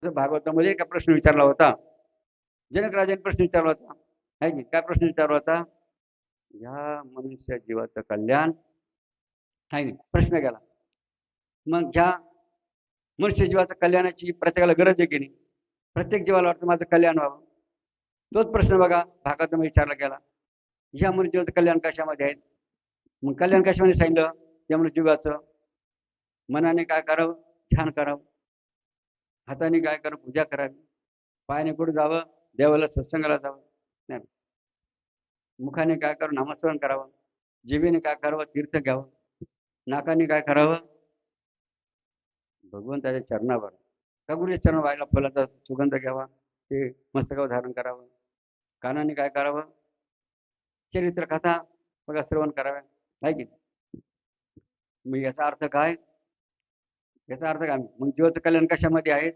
भागवतामध्ये एका प्रश्न विचारला होता. जनक राजाने प्रश्न विचारला होता, आहे की काय प्रश्न विचारला होता? ह्या मनुष्य जीवाचं कल्याण आहे की प्रश्न केला. मग ह्या मनुष्य जीवाचं कल्याणाची प्रत्येकाला गरज आहे की नाही? प्रत्येक जीवाला वाटतं माझं कल्याण व्हावं. तोच प्रश्न बघा भागवतामध्ये विचारला गेला. ह्या मनुष्य जीवाचं कल्याण कशामध्ये आहे? मग कल्याण कशामध्ये सांगितलं? त्या मनुष्य जीवाचं मनाने काय करावं? ध्यान करावं. हाताने काय करावं? पूजा करावी. पायाने कुठं जावं? देवाला सत्संगाला जावं. नाही. मुखाने काय करावं? नामस्मरण करावं. जिभेने काय करावं? तीर्थ घ्यावं. नाकाने काय करावं? भगवंताच्या चरणावर सगुरूच्या चरण व्हायला फुलाचा सुगंध घ्यावा. ते मस्तकावर धारण करावं. कानाने काय करावं? चरित्र कथा बघा श्रवण कराव्या. आहे की मग याचा अर्थ काय? याचा अर्थ काय? मग जीवाचं कल्याण कशामध्ये आहे?